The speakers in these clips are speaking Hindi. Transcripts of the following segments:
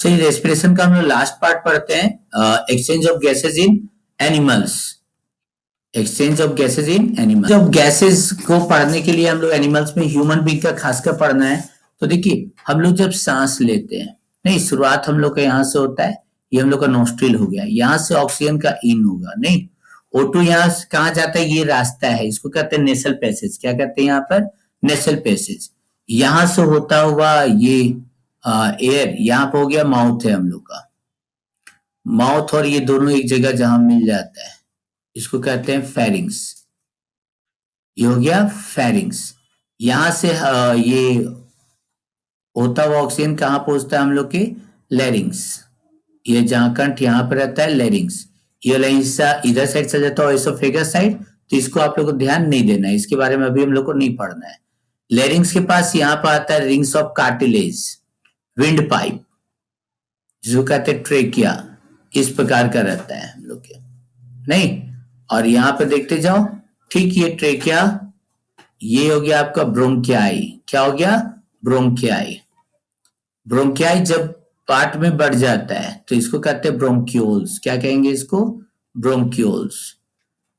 चलिए रेस्पिरेशन का हम लोग लास्ट पार्ट पढ़ते हैं, exchange of gases in animals. Exchange of gases in animals. जब गैसेज को पढ़ने के लिए हम लोग एनिमल्स में ह्यूमन बीइंग का खासकर पढ़ना है। तो देखिए हम लोग जब सांस लेते हैं, नहीं शुरुआत हम लोग का यहाँ से होता है, ये हम लोग का नोस्ट्रिल हो गया, यहाँ से ऑक्सीजन का इन होगा, नहीं O2 यहाँ से कहाँ जाता है, ये रास्ता है, इसको कहते हैं नेसल पैसेज। क्या कहते हैं यहाँ पर, नेसल पैसेज। यहाँ से होता हुआ ये एयर यहाँ पे हो गया, माउथ है हम लोग का, माउथ और ये दोनों एक जगह जहां मिल जाता है इसको कहते हैं फेरिंग्स। ये हो गया फेरिंग्स। यहां से ये होता हुआ ऑक्सीजन कहाँ पहुंचता है हम लोग के लैरिंग्स। ये जहां कंठ यहाँ पर रहता है लैरिंग्स, ये वाला हिस्सा इधर साइड से जाता है एसोफेगस साइड, तो इसको आप लोग को ध्यान नहीं देना है, इसके बारे में अभी हम लोग को नहीं पढ़ना है। लैरिंग्स के पास यहाँ पर आता है rings of cartilage, wind pipe जिसको कहते हैं ट्रेकिया, इस प्रकार का रहता है हम लोग के, नहीं। और यहाँ पे देखते जाओ, ठीक ये ट्रेकिया, ये हो गया आपका ब्रोंकियाई। क्या हो गया, ब्रोंकियाई। ब्रोंकियाई जब पार्ट में बढ़ जाता है तो इसको कहते हैं ब्रोंक्यूल्स। क्या कहेंगे इसको, ब्रोंक्यूल्स।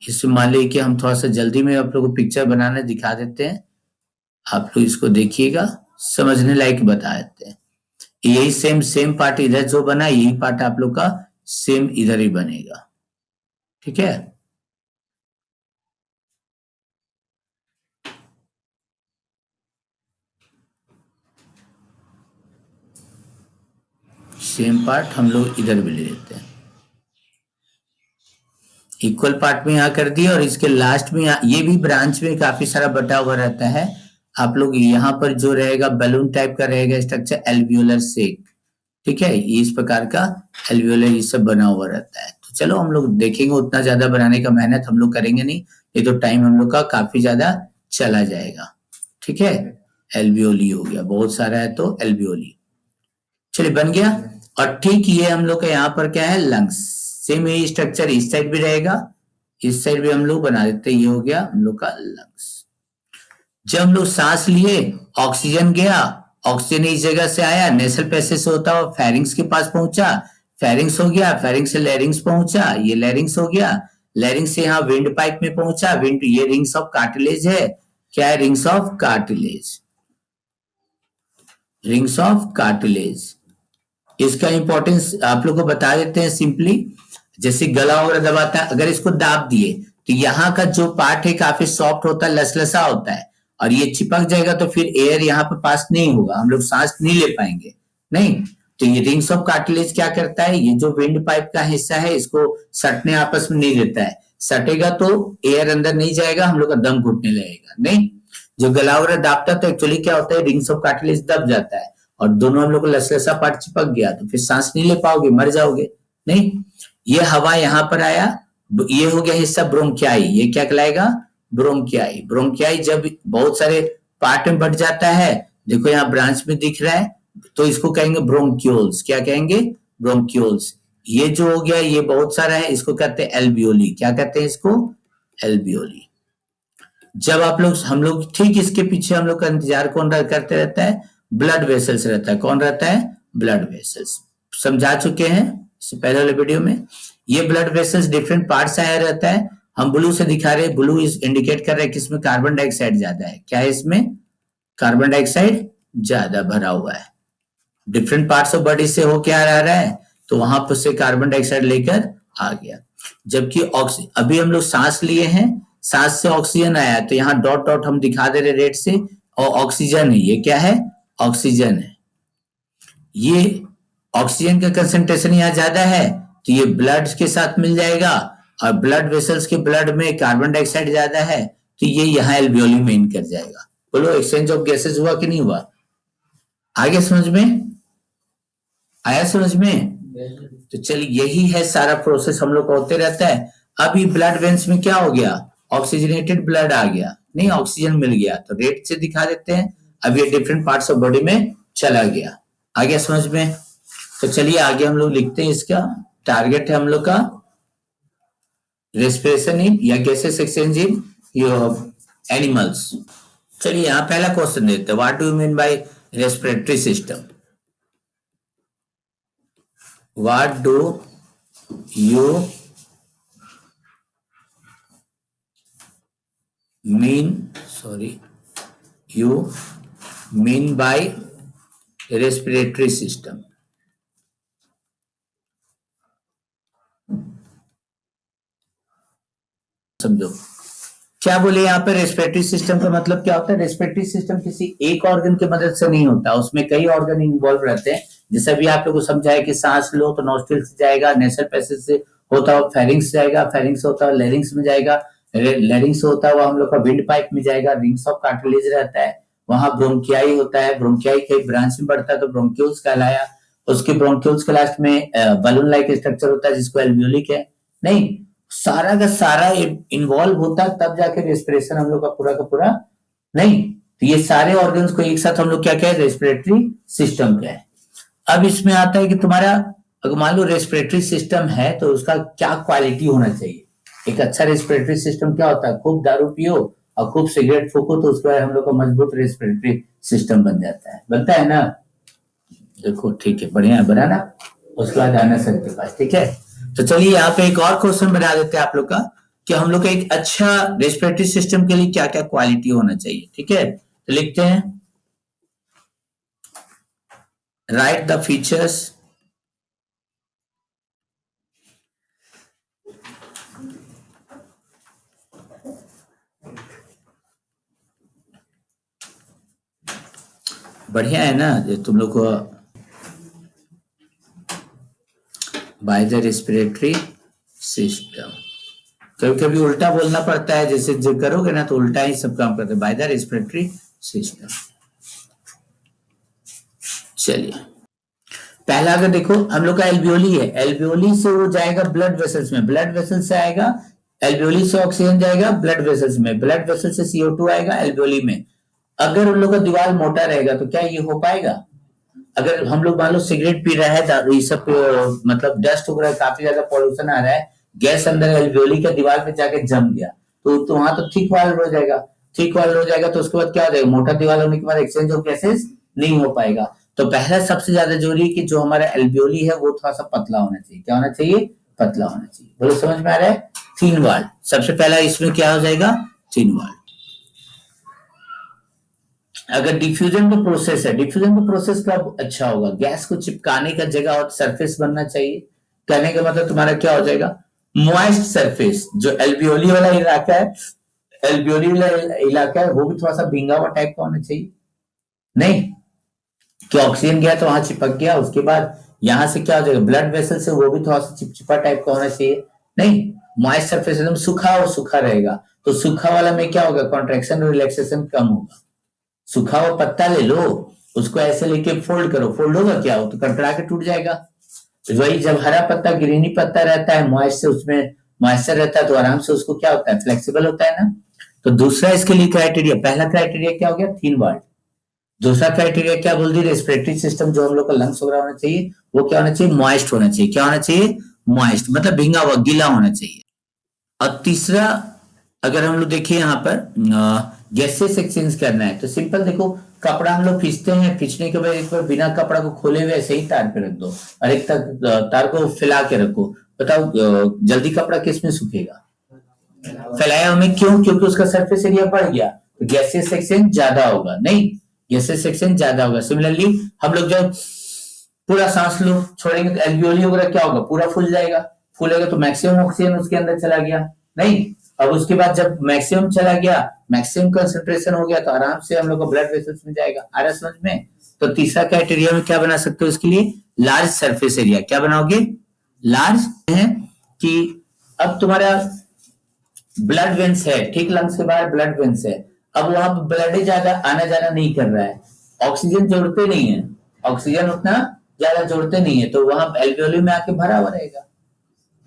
इसमें मान लीजिए कि हम थोड़ा सा जल्दी में आप लोग को पिक्चर बनाने दिखा देते हैं, आप लोग इसको देखिएगा, समझने लायक बता देते हैं। यही सेम पार्ट इधर जो बना, यही पार्ट आप लोग का सेम इधर ही बनेगा, ठीक है। सेम पार्ट हम लोग इधर भी ले लेते हैं, इक्वल पार्ट में यहाँ कर दिया, और इसके लास्ट में ये भी ब्रांच में काफी सारा बटा हुआ रहता है। आप लोग यहाँ पर जो रहेगा बैलून टाइप का रहेगा स्ट्रक्चर, एल्वियोलर सेक, ठीक है, ये इस प्रकार का एल्वियोलर ये सब बना हुआ रहता है। तो चलो हम लोग देखेंगे, उतना ज्यादा बनाने का मेहनत हम लोग करेंगे नहीं, ये तो टाइम हम लोग का काफी ज्यादा चला जाएगा, ठीक है। एल्वियोली हो गया, बहुत सारा है तो एल्वियोली, चलिए बन गया। और ठीक ये हम लोग का यहाँ पर क्या है, लंग्स। सेम यही स्ट्रक्चर इस साइड भी रहेगा, इस साइड भी हम लोग बना देते हैं, ये हो गया हम लोग का लंग्स। जब हम लोग सांस लिए, ऑक्सीजन गया, ऑक्सीजन इस जगह से आया, नेसल पैसेज से होता हुआ फेरिंग्स के पास पहुंचा, फेरिंग्स हो गया, फेरिंग्स से लैरिंग्स पहुंचा, ये लैरिंग्स हो गया, लैरिंग्स से यहाँ विंड पाइप में पहुंचा, विंड, ये रिंग्स ऑफ कार्टिलेज है। क्या है, rings of cartilage, rings of cartilage. इसका इंपॉर्टेंस आप लोग को बता देते हैं सिंपली। जैसे गला वगैरह दबाता है, अगर इसको दाब दिए तो यहाँ का जो पार्ट है काफी सॉफ्ट होता है, लसलसा होता है, और ये चिपक जाएगा तो फिर एयर यहाँ पे पास नहीं होगा, हम लोग सांस नहीं ले पाएंगे, नहीं। तो ये रिंग्स ऑफ कार्टिलेज क्या करता है, ये जो विंड पाइप का हिस्सा है इसको सटने आपस में नहीं देता है, सटेगा तो एयर अंदर नहीं जाएगा, हम लोग का दम घुटने लगेगा, नहीं। जो गला वगैरह दाबता तो एक्चुअली क्या होता है, रिंग्स ऑफ कार्टिलेज दब जाता है, और दोनों हम लोग को लसलसा पार्ट चिपक गया तो फिर सांस नहीं ले पाओगे, मर जाओगे, नहीं। ये हवा यहाँ पर आया, ये हो गया हिस्सा ब्रोंकियाई, ये क्या कहलाएगा, ब्रोंकियाई। ब्रोंकियाई जब बहुत सारे पार्ट में बढ़ जाता है, देखो यहाँ ब्रांच में दिख रहा है, तो इसको कहेंगे ब्रोंक्यूल्स। क्या कहेंगे, ब्रोंक्यूल्स। ये जो हो गया ये बहुत सारा है, इसको कहते हैं एल्वियोली। क्या कहते हैं इसको, एल्वियोली। जब आप लोग, हम लोग ठीक इसके पीछे हम लोग का इंतजार कौन करते रहता है, ब्लड वेसल्स रहता है। कौन रहता है, ब्लड वेसल्स। समझा चुके हैं इससे पहले वाले वीडियो में। ये ब्लड वेसल्स डिफरेंट पार्ट्स आया रहता है, हम ब्लू से दिखा रहे हैं, ब्लू इस इंडिकेट कर रहा है कि इसमें कार्बन डाइऑक्साइड ज्यादा है। क्या है इसमें, कार्बन डाइऑक्साइड ज्यादा भरा हुआ है, डिफरेंट पार्ट्स ऑफ बॉडी से हो क्या आ रहा है, तो वहां पर से कार्बन डाइऑक्साइड लेकर आ गया। जबकि अभी हम लोग सांस लिए हैं, सांस से ऑक्सीजन आया, तो यहाँ डॉट डॉट हम दिखा दे रहे रेड से, और ऑक्सीजन है, ये क्या है, ऑक्सीजन है। ये ऑक्सीजन का कंसंट्रेशन यहाँ ज्यादा है तो ये ब्लड के साथ मिल जाएगा, और ब्लड वेसल्स के ब्लड में कार्बन डाइऑक्साइड ज्यादा है तो ये यहाँ एल्वियोली में इन कर जाएगा। बोलो एक्सचेंज ऑफ गैसेस हुआ कि नहीं हुआ, आगे समझ में आया, समझ में। तो चलिए यही है सारा प्रोसेस हम लोग का होते रहता है। अभी ब्लड वेन्स में क्या हो गया, ऑक्सीजनेटेड ब्लड आ गया, नहीं ऑक्सीजन मिल गया, तो रेड से दिखा देते हैं। अब ये डिफरेंट पार्ट्स ऑफ बॉडी में चला गया, आ गया समझ में। तो चलिए आगे हम लोग लिखते हैं, इसका टारगेट है हम लोग का रेस्पिरेशन इन या गैसेस एक्सचेंज इन एनिमल्स। चलिए यहाँ पहला क्वेश्चन देते हैं, what do you mean by respiratory system. What do you mean? Sorry, you mean by respiratory system? समझो क्या बोले यहाँ पे रेस्पिरेटरी सिस्टम का मतलब क्या होता है। रेस्पिरेटरी सिस्टम किसी एक ऑर्गन की मदद से नहीं होता, उसमें कई ऑर्गन इन्वॉल्व रहते हैं। जैसे अभी आप लोगों को समझाया कि सांस लो तो नॉस्ट्रिल से जाएगा, नेसल पैसेज से होता हुआ फेरिंग्स जाएगा, फेरिंग्स होता हुआ लेरिंग्स में जाएगा, लेरिंग्स होता हुआ हम लोग का विंड पाइप में जाएगा, रिंग्स ऑफ कार्टिलेज रहता है, वहां ब्रोंकियाई होता है, ब्रोंकियाई के ब्रांच में बढ़ता है तो ब्रोंक्यूल्स कहलाया। उसके ब्रोंक्यूल्स के लास्ट में बलून लाइक स्ट्रक्चर होता है जिसको एल्वियोली है। नहीं, सारा का सारा इन्वॉल्व होता है तब जाके रेस्पिरेशन हम लोग का पूरा नहीं। तो ये सारे ऑर्गन्स को एक साथ हम लोग क्या कहें, रेस्पिरेटरी सिस्टम कहें। अब इसमें आता है कि तुम्हारा अगर मान लो रेस्पिरेटरी सिस्टम है तो उसका क्या क्वालिटी होना चाहिए। एक अच्छा रेस्पिरेटरी सिस्टम क्या होता है, खूब दारू पियो और खूब सिगरेट फूको तो उसके बाद हम लोग का मजबूत रेस्पिरेटरी सिस्टम बन जाता है, बनता है ना। देखो ठीक है, बढ़िया है, बना ना। उसके बाद आना सर के पास, ठीक है। तो चलिए यहाँ पे एक और क्वेश्चन बना देते हैं आप लोग का कि हम लोग का एक अच्छा रेस्पिरेटरी सिस्टम के लिए क्या क्या क्वालिटी होना चाहिए, ठीक है। तो लिखते हैं, राइट द फीचर्स बढ़िया है ना जो तुम लोग को बाय द रेस्पिरेटरी सिस्टम। कभी कभी उल्टा बोलना पड़ता है, जैसे जो करोगे ना तो उल्टा ही सब काम करते हैं, बाय द रेस्पिरेटरी सिस्टम। चलिए पहला अगर देखो हम लोग का एल्वियोली है, एल्वियोली से वो जाएगा ब्लड वेसल्स में, ब्लड वेसल से आएगा, एल्वियोली से ऑक्सीजन जाएगा ब्लड वेसल्स में, ब्लड वेसल से CO2 आएगा एल्वियोली में। अगर उन लोग का दीवार मोटा रहेगा तो क्या ये हो पाएगा। अगर हम लोग मान लो सिगरेट पी रहा है, ये सब मतलब डस्ट हो रहा है, काफी ज्यादा पॉल्यूशन आ रहा है, गैस अंदर एल्वियोली के दीवार पे जाके जम गया तो वहां तो थिक वाल हो जाएगा, थिक वाल हो जाएगा तो उसके बाद क्या हो जाएगा, मोटा दीवार होने के बाद एक्सचेंज ऑफ गैसेस नहीं हो पाएगा। तो पहला सबसे ज्यादा जरूरी है कि जो हमारा एल्वियोली है वो थोड़ा सा पतला होना चाहिए। क्या होना चाहिए, पतला होना चाहिए। बोलो समझ में आ रहा है। थिन वाल सबसे पहला, इसमें क्या हो जाएगा, थिन वाल। अगर डिफ्यूजन का प्रोसेस है, डिफ्यूजन का प्रोसेस कब अच्छा होगा, गैस को चिपकाने का जगह और सरफेस बनना चाहिए। कहने का मतलब तुम्हारा क्या हो जाएगा, मॉइस्ट सरफेस। जो एल्वियोली वाला इलाका है, एल्वियोली वाला इलाका है वो भी थोड़ा सा भींगा हुआ टाइप का होना चाहिए। नहीं कि ऑक्सीजन गया तो वहां चिपक गया, उसके बाद यहां से क्या हो जाएगा, ब्लड वेसल से वो भी थोड़ा सा चिपचिपा टाइप का होना चाहिए। नहीं, मॉइस्ट सरफेस एकदम सूखा और सूखा रहेगा। तो सूखा वाला में क्या होगा, कॉन्ट्रेक्शन और रिलैक्सेशन कम होगा। सूखा हुआ पत्ता ले लो, उसको ऐसे लेके फोल्ड करो, फोल्ड होगा क्या, हो तो कटरा के टूट जाएगा। तो वही जब हरा पत्ता ग्रीनी पत्ता रहता है, मॉइस्ट से उसमें मॉइस्चर रहता है तो आराम से उसको क्या होता है, फ्लेक्सिबल होता है ना। तो दूसरा इसके लिए क्राइटेरिया, पहला क्राइटेरिया क्या हो गया, थिन वाल। दूसरा क्राइटेरिया क्या बोल दी, रेस्पिरेटरी सिस्टम जो हम लोग का लंग्स वगैरह होना चाहिए वो क्या होना चाहिए, मॉइस्ट होना चाहिए। क्या होना चाहिए, मॉइस्ट मतलब भींगा हुआ, गीला होना चाहिए। और तीसरा अगर हम लोग देखिए यहाँ पर गैसेस एक्सचेंज करना है तो सिंपल देखो, कपड़ा हम लोग खींचते हैं, खींचने के बाद एक बार बिना कपड़ा को खोले हुए ऐसे ही तार पे रख दो और एक तार को फैला के रखो। बताओ जल्दी कपड़ा किस में सूखेगा, फैलाया में। क्यों, क्योंकि उसका सरफेस एरिया बढ़ गया तो गैसेस एक्सचेंज ज्यादा होगा। नहीं, गैसेस एक्सचेंज ज्यादा होगा। सिमिलरली हम लोग जब पूरा सांस लो छोड़ेंगे तो एल्वियोली वगैरह क्या होगा, पूरा फूल जाएगा, फूलेगा तो मैक्सिमम ऑक्सीजन उसके अंदर चला गया। नहीं, अब उसके बाद जब मैक्सिमम चला गया, मैक्सिमम कंसंट्रेशन हो गया तो आराम से हम लोग को ब्लड वेसल्स में जाएगा। आ रहा समझ में। तो तीसरा क्राइटेरिया में क्या बना सकते हो इसके लिए, लार्ज सरफेस एरिया। क्या बनाओगे, लार्ज है कि अब तुम्हारा ब्लड वेन्स है, ठीक, लंग्स के बाहर ब्लड वेन्स है, अब वहां पर ब्लड ज्यादा आना जाना नहीं कर रहा है, ऑक्सीजन जोड़ते नहीं है, ऑक्सीजन उतना ज्यादा जोड़ते नहीं है तो वहां एल्वियोली में आके भरा हुआ रहेगा।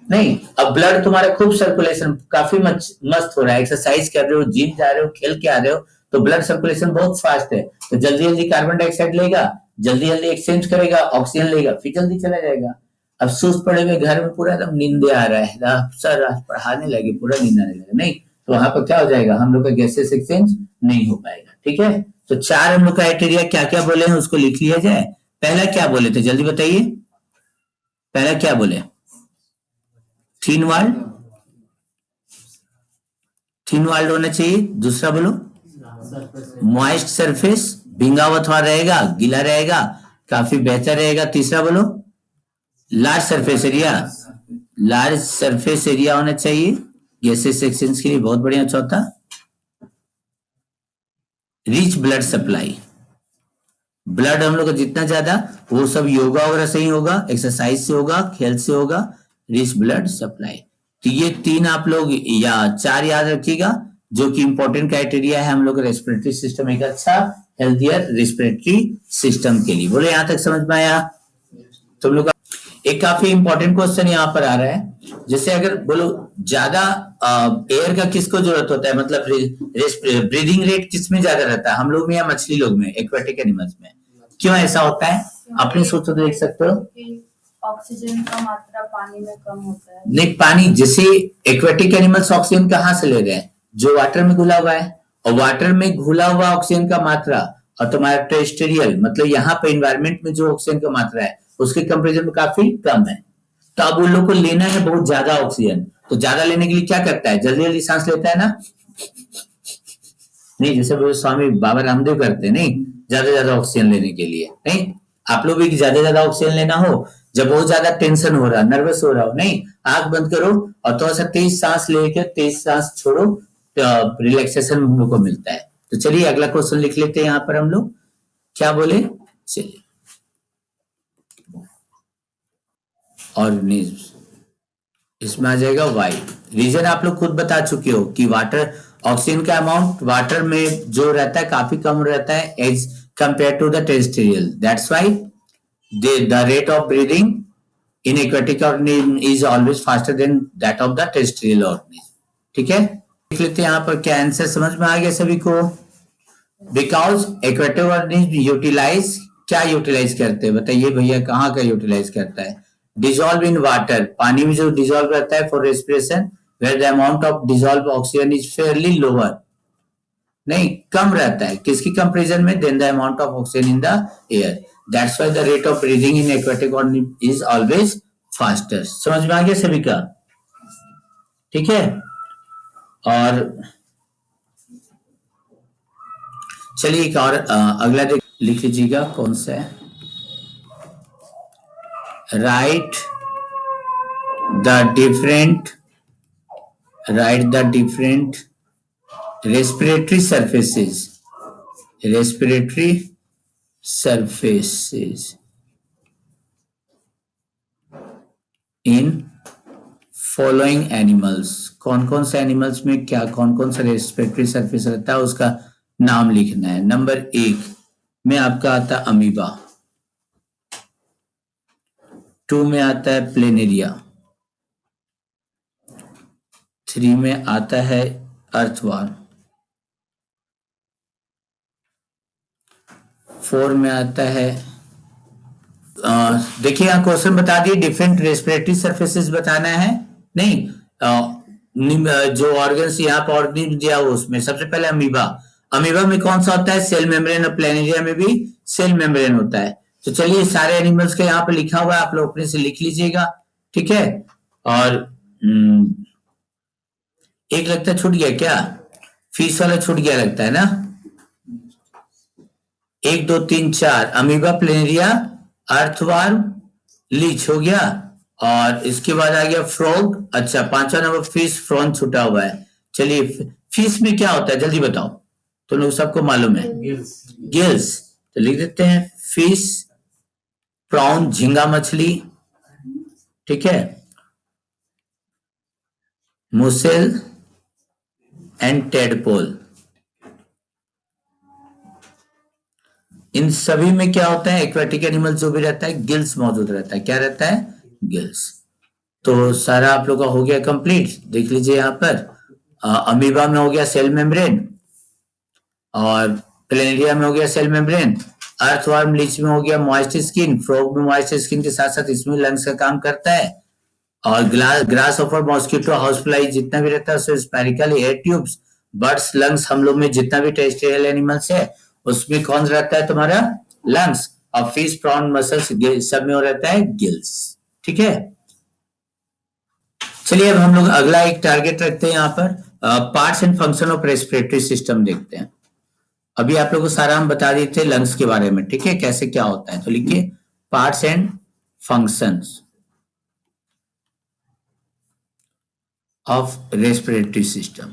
नहीं, अब ब्लड तुम्हारा खूब सर्कुलेशन काफी मस्त हो रहा है, एक्सरसाइज कर रहे हो, जिम जा रहे हो, खेल के आ रहे हो तो ब्लड सर्कुलेशन बहुत फास्ट है तो जल्दी जल्दी कार्बन डाइऑक्साइड लेगा, जल्दी जल्दी एक्सचेंज करेगा, ऑक्सीजन लेगा, फिर जल्दी चला जाएगा। अब सुस्त पड़े हुए घर में पूरा एकदम नींद आ रहा है, सर आज पढ़ाने लगे पूरा नींद आने लगा, नहीं तो वहां पर क्या हो जाएगा, हम लोग का गैसेस एक्सचेंज नहीं हो पाएगा। ठीक है, तो चार हम लोग क्राइटेरिया क्या क्या बोले हैं उसको लिख लिया जाए। पहला क्या बोले थे जल्दी बताइए, पहला क्या बोले? थिन वाल्ड, थिन वाल्ड होना चाहिए। दूसरा बोलो, मॉइस्ट सरफेस, भींगा हुआ थोड़ा रहेगा, गीला रहेगा, काफी बेहतर रहेगा। तीसरा बोलो, large surface area, large surface area होना चाहिए गैसेस सेक्शंस के लिए, बहुत बढ़िया। चौथा, रिच ब्लड सप्लाई, ब्लड हम लोग का जितना ज्यादा, वो सब योगा वगैरह से ही होगा, एक्सरसाइज से होगा, खेल से होगा, रिच ब्लड सप्लाई। तो ये तीन आप लोग या चार याद रखिएगा, जो कि इंपॉर्टेंट क्राइटेरिया है हम लोग रेस्पिरेटरी सिस्टम, एक अच्छा हेल्थियर रेस्पिरेटरी सिस्टम के लिए। बोले यहां तक समझ में आया तुम लोग? एक काफी इंपॉर्टेंट क्वेश्चन यहाँ पर आ रहा है, जैसे अगर बोलो ज्यादा एयर का किसको जरूरत होता है, मतलब ब्रीदिंग रेट किसमें ज्यादा रहता है, हम लोग में या मछली लोग में, एक्वेटिक एनिमल्स में? क्यों ऐसा होता है? अपने सोचो तो देख सकते हो। ऑक्सीजन का मात्रा पानी में कम होता है। नहीं, पानी जैसे एक्वेटिक एनिमल्स ऑक्सीजन कहाँ से ले रहे हैं? जो वाटर में घुला हुआ है, और वाटर में घुला हुआ ऑक्सीजन का मात्रा और तुम्हारा टेरेस्ट्रियल मतलब यहाँ पे एनवायरमेंट में जो ऑक्सीजन का मात्रा है उसके कंपेरिजन में काफी कम है। तो अब उन लोग को लेना है बहुत ज्यादा ऑक्सीजन, तो ज्यादा लेने के लिए क्या करता है? जल्दी जल्दी सांस लेता है ना, नहीं जैसे वो स्वामी बाबा रामदेव करते हैं, नहीं ज्यादा ज्यादा ऑक्सीजन लेने के लिए। नहीं, आप लोग भी ज्यादा ज्यादा ऑक्सीजन लेना हो, जब बहुत ज्यादा टेंशन हो रहा, नर्वस हो रहा हो, नहीं आंख बंद करो और थोड़ा सा तेज सांस लेके तेज सांस छोड़ो, रिलैक्सेशन हम लोग को मिलता है। तो चलिए अगला क्वेश्चन लिख लेते हैं यहाँ पर हम लोग, क्या बोले? चलिए, ऑर्गेनिज्म, इसमें आ जाएगा वाई। रीजन आप लोग खुद बता चुके हो कि वाटर ऑक्सीजन का अमाउंट वाटर में जो रहता है काफी कम रहता है as compare to the terrestrial, that's why the rate of breathing in aquatic organism is always faster than that of the terrestrial organism. ठीक है, देख लेते हैं यहाँ पर क्या आंसर समझ में आ गया सभी को। बिकॉज एक्वेटिक ऑर्गेनिज्म यूटिलाइज, क्या यूटिलाइज करते हैं बताइए भैया, कहाँ का यूटिलाइज करता है? डिजोल्व इन वाटर, पानी में जो डिजोल्व रहता है for respiration, where the amount of dissolve oxygen is fairly lower, नहीं कम रहता है किसकी कंपेरिजन में? Then the amount of oxygen in the air, that's why the rate of breathing in aquatic organism is always faster. समझ में आ गया सभी का? ठीक है, और चलिए एक और अगला लिख लीजिएगा, कौन सा है? write the different respiratory surfaces in following animals। कौन कौन से एनिमल्स में क्या कौन कौन सा रेस्पिरेटरी सरफेस रहता है उसका नाम लिखना है। नंबर 1 में आपका आता है अमीबा, 2 में आता है प्लेनेरिया, 3 में आता है अर्थवर्म, 4 में आता है देखिए यहाँ क्वेश्चन बता दिए, डिफरेंट रेस्पिरेटरी सरफेसेस बताना है, नहीं जो ऑर्गन्स यहाँ पर ऑर्गेनिज्म दिया हो उसमें सबसे पहले अमीबा। अमीबा में कौन सा होता है? सेल मेम्ब्रेन, और प्लेनेरिया में भी सेल मेम्ब्रेन होता है। तो चलिए सारे एनिमल्स का यहाँ पे लिखा हुआ है, आप लोग अपने से लिख लीजिएगा, ठीक है। और एक लगता है छूट गया क्या? फीस वाला छूट गया लगता है ना। 1 2 3 4 अमीबा, प्लेनेरिया, अर्थवर्म, लीच हो गया, और इसके बाद आ गया फ्रॉग। अच्छा, 5वां नंबर फिश, फ्रॉन छूटा हुआ है। चलिए फिश में क्या होता है जल्दी बताओ, तो लोग सबको मालूम है, गिल्स। तो लिख देते हैं फिश, प्रॉन झींगा मछली, ठीक है, मुसेल एंड टेडपोल। इन सभी में क्या होता है? एक्वेटिक एनिमल जो भी रहता है गिल्स मौजूद रहता है। क्या रहता है? गिल्स। तो सारा आप लोग का हो गया कंप्लीट, देख लीजिए यहाँ पर। अमीबा में हो गया सेल मेम्ब्रेन, और प्लेनेरिया में हो गया सेल मेम्ब्रेन, अर्थवर्म लीच में हो गया मॉइस्ट स्किन, फ्रॉग में मॉइस्ट स्किन के साथ साथ इसमें लंग्स का काम करता है, और grass offer, mosquito, house fly जितना भी रहता है उसमें spherical air tubes, birds lungs, हम लोग में जितना भी टेरेस्ट्रियल एनिमल्स है उसमें कौन रहता है तुम्हारा? लंग्स। और फिश, प्रॉन, मसल्स सब में हो रहता है गिल्स। ठीक है। चलिए अब हम लोग अगला एक टारगेट रखते हैं यहाँ पर, parts and function of respiratory system देखते हैं। अभी आप लोगों को सारा हम बता दिए थे लंग्स के बारे में, ठीक है, कैसे क्या होता है। तो लिखिए parts and functions of respiratory system.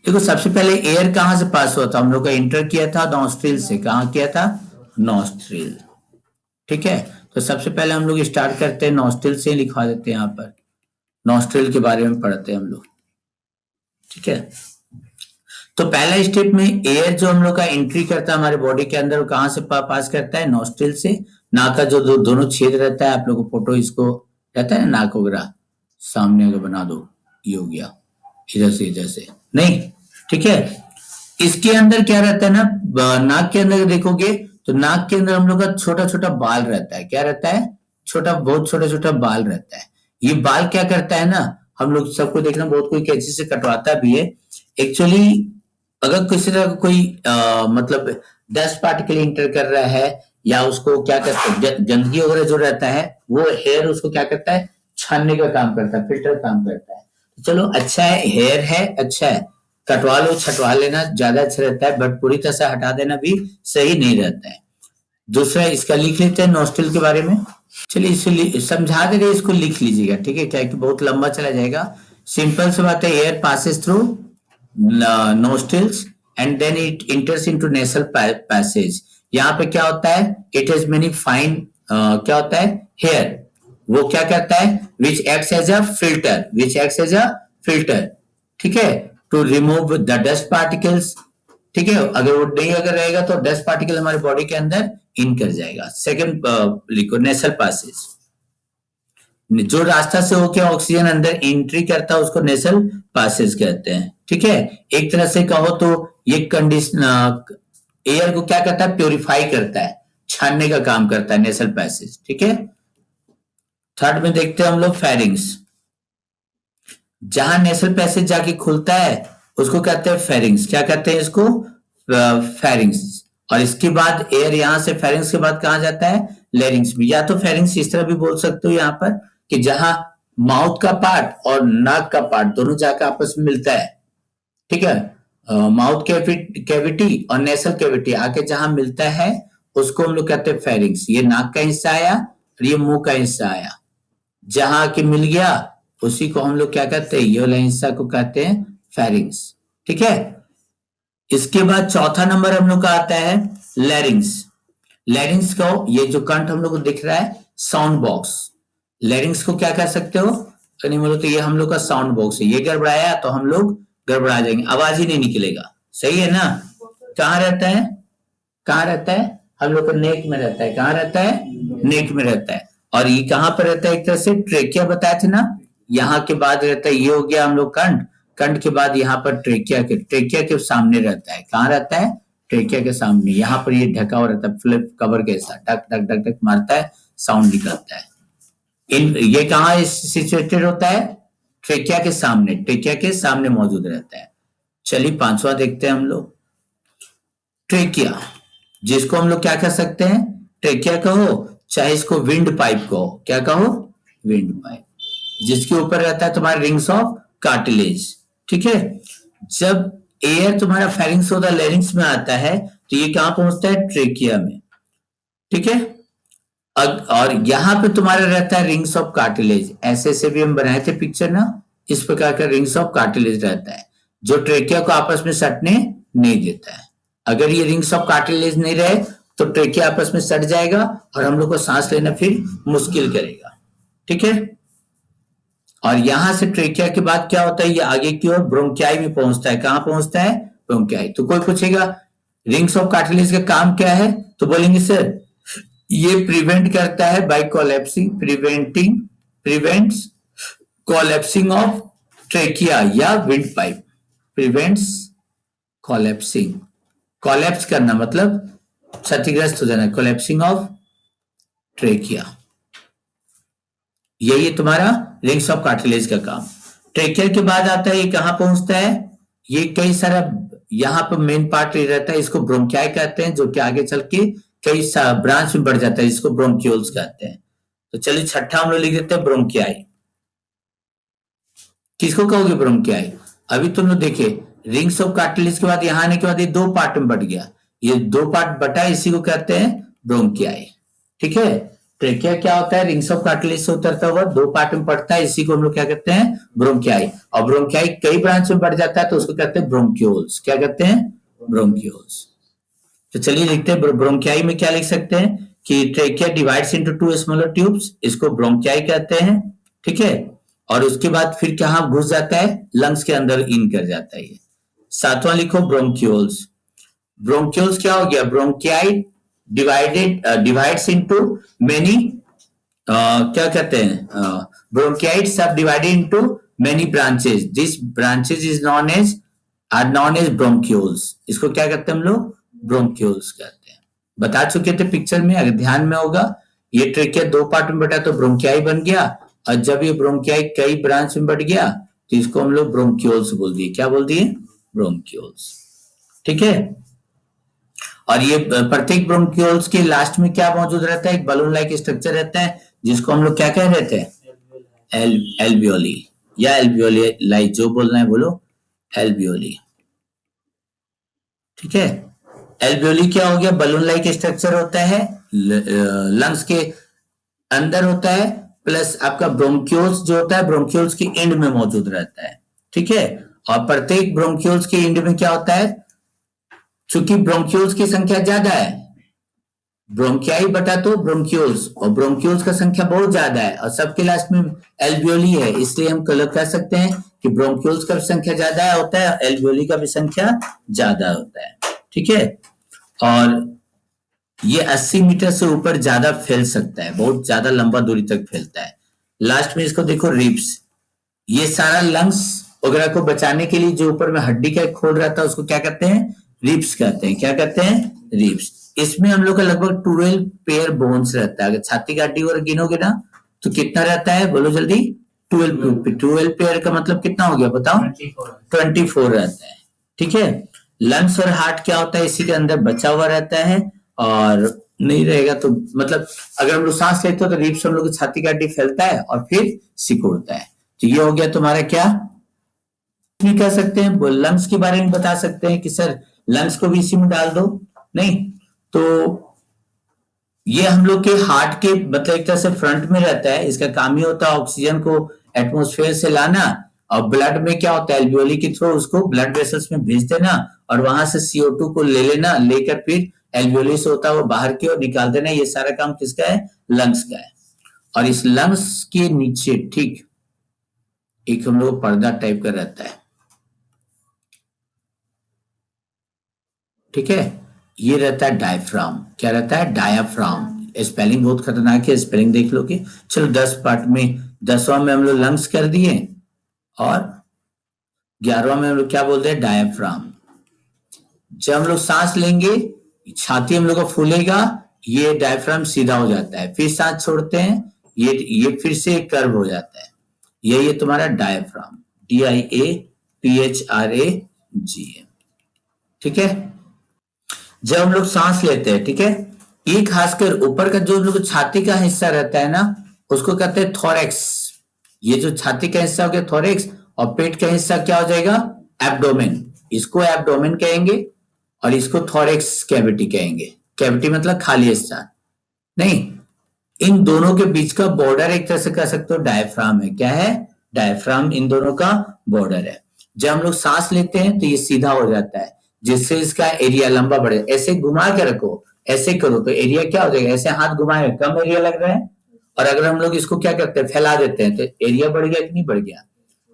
देखो सबसे पहले एयर कहां से पास हुआ था, हम लोग का इंटर किया था नॉस्ट्रिल से। कहां किया था? नॉस्ट्रिल, ठीक है। तो सबसे पहले हम लोग स्टार्ट करते हैं नॉस्ट्रिल से, लिखवा देते हैं यहाँ पर, नॉस्ट्रिल के बारे में पढ़ते हैं हम लोग, ठीक है। तो पहला स्टेप में एयर जो हम लोग का एंट्री करता है हमारे बॉडी के अंदर, वो कहां से पास करता है? नॉस्ट्रिल से। नाक का जो दोनों छेद रहता है, आप लोग को फोटो इसको रहता है ना, नाक वगैरह सामने अगर बना दो, ये हो गया, इधर से नहीं, ठीक है। इसके अंदर क्या रहता है ना, नाक के अंदर देखोगे तो नाक के अंदर हम लोग का छोटा छोटा बाल रहता है। क्या रहता है? बहुत छोटा छोटा बाल रहता है। ये बाल क्या करता है ना, हम लोग सबको देखना, बहुत कोई कैंची से कटवाता भी है। एक्चुअली अगर किसी तरह कोई मतलब डस्ट पार्टिकल इंटर कर रहा है, या उसको क्या करते हैं, गंदगी वगैरह जो रहता है, वो हेयर उसको क्या करता है? छानने का काम करता है, फिल्टर काम करता है। तो चलो अच्छा है, हेयर है, अच्छा है, कटवा लो, छटवा लेना ज्यादा अच्छा रहता है, बट पूरी तरह से हटा देना भी सही नहीं रहता है। दूसरा इसका लिख लेते हैं नोस्ट्रिल के बारे में। चलिए इसे समझा देंगे, इसको लिख लीजिएगा, ठीक है, क्या कि बहुत लंबा चला जाएगा। सिंपल सी बात है, air passes through nostrils and then it enters into nasal passage. यहाँ पे क्या होता है? इट हैज मेनी फाइन, क्या होता है? हेयर। वो क्या करता है? Which acts as a filter, ठीक है, to remove the dust particles, ठीक है। अगर वो नहीं अगर रहेगा तो डस्ट पार्टिकल हमारे बॉडी के अंदर इन कर जाएगा। सेकंड लिखो नेसल पासेज, जो रास्ता से होके ऑक्सीजन अंदर एंट्री करता है उसको नेसल पासेज कहते हैं, ठीक है। एक तरह से कहो तो ये कंडीशन एयर को क्या करता है? प्योरीफाई करता है, छानने का काम करता है नेसल पैसेज, ठीक है। थर्ड में देखते हैं हम लोग फेरिंग्स। जहां नेसल पैसेज जाके खुलता है उसको कहते हैं फेरिंग्स। क्या कहते हैं इसको? फेरिंग्स। और इसके बाद एयर यहां से फेरिंग्स के बाद कहा जाता है? लेरिंग्स में। या तो फेरिंग्स इस तरह भी बोल सकते हो यहाँ पर कि जहां माउथ का पार्ट और नाक का पार्ट दोनों जाकर आपस में मिलता है, ठीक है। माउथ कैविटी और नेसल कैविटी आके जहां मिलता है उसको हम लोग कहते हैं फेरिंग्स। ये नाक का हिस्सा आया और ये मुंह का हिस्सा आया, जहां आके मिल गया उसी को हम लोग क्या कहते हैं? ये वाला हिस्सा को कहते हैं फेरिंग्स, ठीक है। इसके बाद चौथा नंबर हम लोग का आता है लैरिंग्स। लैरिंग्स को, ये जो कंठ हम लोग को दिख रहा है, साउंड बॉक्स। लैरिंग्स को क्या कह सकते हो? नहीं बोलो तो ये हम लोग का साउंड बॉक्स है। ये गड़बड़ाया तो हम लोग गड़बड़ा जाएंगे, आवाज ही नहीं निकलेगा, सही है ना। कहाँ रहता है? कहाँ रहता है? हम लोग को नेक में रहता है। कहाँ रहता है? नेक में रहता है। और ये कहाँ पर रहता है? एक तरह से ट्रेकिया बताया था ना, यहाँ के बाद रहता है, ये हो गया हम लोग कंठ, कंठ के बाद यहाँ पर ट्रेकिया के सामने रहता है। कहाँ रहता है? ट्रेकिया के सामने। यहाँ पर ये ढका हुआ रहता है, फ्लिप कवर के साथ ढक ढक ढक ढक मारता है, साउंड निकलता है। ये कहाँ सिचुएटेड होता है? ट्रेकिया के सामने, ट्रेकिया के सामने मौजूद रहता है। चलिए पांचवा देखते हैं हम लोग, ट्रेकिया, जिसको हम लोग क्या कह सकते हैं? ट्रेकिया कहो, चाहे इसको विंड पाइप कहो। क्या कहो? विंड पाइप, जिसके ऊपर रहता है तुम्हारा रिंग्स ऑफ कार्टिलेज, ठीक है। जब एयर तुम्हारा फेरिंग्स होता है, लेरिंग्स में आता है, तो ये कहां पहुंचता है? ट्रेकिया में, ठीक है। और यहां पे तुम्हारा रहता है रिंग्स ऑफ कार्टिलेज। ऐसे से भी हम बनाए थे पिक्चर ना, इस प्रकार का रिंग्स ऑफ कार्टिलेज रहता है, जो ट्रेकिया को आपस में सटने नहीं देता है। अगर ये रिंग्स ऑफ कार्टिलेज नहीं रहे तो ट्रेकिया आपस में सट जाएगा और हम लोग को सांस लेना फिर मुश्किल करेगा, ठीक है। और यहां से ट्रेकिया के बाद क्या होता है? ये आगे की ओर ब्रोंकियाई में पहुंचता है। कहां पहुंचता है? ब्रोंकियाई। तो कोई पूछेगा रिंग्स ऑफ कार्टिलेज का काम क्या है, तो बोलेंगे सर ये प्रिवेंट करता है by collapsing, prevents collapsing of trachea या windpipe. Prevents collapsing, collapse करना मतलब क्षतिग्रस्त हो जाना, कोलैप्सिंग ऑफ ट्रेकिया। यही है तुम्हारा रिंग्स ऑफ कार्टिलेज का काम। ट्रेकिया के बाद आता है, ये कहां पहुंचता है? ये कई सारा यहाँ पर मेन पार्ट ये रहता है, इसको ब्रोंकियाई कहते हैं, जो कि आगे चल के कई ब्रांच में बढ़ जाता है, जिसको ब्रोंक्यूल्स कहते हैं। तो चलिए छठा हम लोग लिख देते हैं ब्रोंकियाई। किसको कहोगे ब्रोंकियाई? अभी तुम लोग देखे रिंग्स ऑफ कार्टिलेज के बाद यहाँ आने के बाद ये दो पार्ट में बढ़ गया, ये दो पार्ट बटा, इसी को कहते हैं ब्रोंकियाई। ठीक है, ट्रेकिया क्या होता है? रिंग्स ऑफ कार्टिलेज से उतरता हुआ दो पार्ट में पड़ता है, इसी को हम लोग क्या कहते हैं? ब्रोंकियाई। और ब्रोंकियाई कई ब्रांच में बढ़ जाता है तो उसको कहते हैं ब्रोंक्यूल्स। क्या कहते हैं? ब्रोंक्यूल्स। तो चलिए लिखते हैं ब्रोंकियाई में क्या लिख सकते हैं कि trachea divides into two smaller tubes, इसको ब्रोंकियाई कहते हैं। ठीक है, और उसके बाद फिर कहां घुस जाता है? लंग्स के अंदर इन कर जाता है। सातवां लिखो ब्रोंक्यूल्स। ब्रोंक्यूल्स क्या हो गया? ब्रोंकियाई डिवाइड्स इनटू मेनी, क्या कहते हैं? Bronchitis subdivided into many branches, this branches is known as bronchioles. इसको क्या कहते हैं हम लोग? ब्रोंक्यूल्स कहते हैं। बता चुके थे पिक्चर में, अगर ध्यान में होगा, ये ट्रेकिया दो पार्ट में बटा तो ब्रोंकियाई बन गया, और जब ये ब्रोंकियाई कई ब्रांच में बढ़ गया तो इसको हम लोग ब्रोंक्यूल्स बोल दिए। क्या बोल दिए? ब्रोंक्यूल्स। ठीक है, और ये प्रत्येक ब्रोंक्यूल्स के लास्ट में क्या मौजूद रहता है? एक बलून लाइक स्ट्रक्चर रहता है, जिसको हम लोग क्या कह रहे थे? एल्वियोली या एल्वियोलाई, जो बोलना है बोलो, एल्वियोली। ठीक है, एल्वियोली क्या हो गया? बलून लाइक स्ट्रक्चर होता है, लंग्स के अंदर होता है, प्लस आपका ब्रोंक्यूल्स जो होता है ब्रोंक्यूल्स की एंड में मौजूद रहता है। ठीक है, और प्रत्येक ब्रोंक्यूल्स के एंड में क्या होता है? चूंकि ब्रोंक्यूल्स की संख्या ज्यादा है, ब्रोंकियाई बटा तो ब्रोंक्यूल्स, और ब्रोंक्यूल्स का संख्या बहुत ज्यादा है, और सबके लास्ट में एल्वियोली है, इसलिए हम कह सकते हैं कि ब्रोंक्यूल्स का भी संख्या ज्यादा होता है, एल्वियोली का भी संख्या ज्यादा होता है। ठीक है, और ये 80 मीटर से ऊपर ज्यादा फैल सकता है, बहुत ज्यादा लंबा दूरी तक फैलता है। लास्ट में इसको देखो रिब्स, ये सारा लंग्स वगैरह को बचाने के लिए जो ऊपर में हड्डी का एक खोल रहता है उसको क्या कहते हैं? रिब्स कहते हैं। क्या कहते हैं? रिब्स। इसमें हम लोग का लगभग 12 पेयर बोन्स रहता है। अगर छाती का हड्डी और गिनोगे ना तो कितना रहता है? बोलो जल्दी। 12 पेयर का मतलब कितना हो गया बताओ? 24 रहता है। ठीक है, लंग्स और हार्ट क्या होता है? इसी के अंदर बचा हुआ रहता है, और नहीं रहेगा तो मतलब अगर हम लोग सांस लेते हो तो रिब्स हम लोग छाती का हड्डी फैलता है और फिर सिकुड़ता है। तो ये हो गया तुम्हारा क्या भी कह सकते हैं, लंग्स के बारे में बता सकते हैं कि सर लंग्स को भी इसी में डाल दो, नहीं तो ये हम लोग के हार्ट के मतलब एक तरह से फ्रंट में रहता है। इसका काम ही होता है ऑक्सीजन को एटमॉस्फेयर से लाना, और ब्लड में क्या होता है? एल्वियोली के थ्रू उसको ब्लड वेसल्स में भेज देना, और वहां से CO2 को ले लेना, लेकर फिर एल्वियोली से होता हुआ बाहर की ओर निकाल देना। ये सारा काम किसका है? लंग्स का है। और इस लंग्स के नीचे ठीक एक हम लोग पर्दा टाइप का रहता है। ठीक है, ये रहता है डायफ्राम। क्या रहता है? डायाफ्राम। स्पेलिंग बहुत खतरनाक है, स्पेलिंग देख लो कि चलो 10 पार्ट में 10वां में हम लोग लंग्स कर दिए, और 11वां में हम लोग क्या बोलते हैं? डायाफ्राम। जब हम लोग सांस लेंगे छाती हम लोग का फूलेगा, ये डायफ्राम सीधा हो जाता है, फिर सांस छोड़ते हैं ये फिर से कर्व हो जाता है। यही है तुम्हारा डायफ्राम, DIAPHRAGM। ठीक है, जब हम लोग सांस लेते हैं, ठीक है, ये खासकर ऊपर का जो हम लोग छाती का हिस्सा रहता है ना उसको कहते हैं थोरैक्स। ये जो छाती का हिस्सा हो गया थोरैक्स, और पेट का हिस्सा क्या हो जाएगा? एब्डोमेन। इसको एब्डोमेन कहेंगे और इसको थोरैक्स कैविटी कहेंगे। कैविटी मतलब खाली स्थान। नहीं, इन दोनों के बीच का बॉर्डर एक तरह से कह सकते हो डायफ्राम है। क्या है? डायफ्राम इन दोनों का बॉर्डर है। जब हम लोग सांस लेते हैं तो ये सीधा हो जाता है, जिससे इसका एरिया लंबा बढ़े। ऐसे घुमा के रखो, ऐसे करो तो एरिया क्या हो जाएगा? ऐसे हाथ घुमाए कम एरिया लग रहा है, और अगर हम लोग इसको क्या करते हैं? फैला देते हैं तो एरिया बढ़ गया कि नहीं बढ़ गया?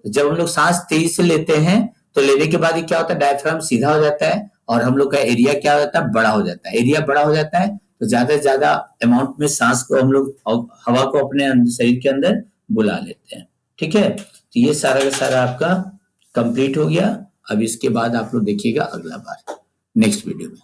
जब हम लोग सांस तेजी से लेते हैं तो लेने के बाद क्या होता है? डायफ्राम सीधा हो जाता है, और हम लोग का एरिया क्या हो जाता है? बड़ा हो जाता है। एरिया बड़ा हो जाता है तो ज्यादा से ज्यादा अमाउंट में सांस को हम लोग हवा को अपने शरीर के अंदर बुला लेते हैं। ठीक है, तो ये सारा का सारा आपका कंप्लीट हो गया। अब इसके बाद आप लोग देखिएगा अगला बार नेक्स्ट वीडियो में।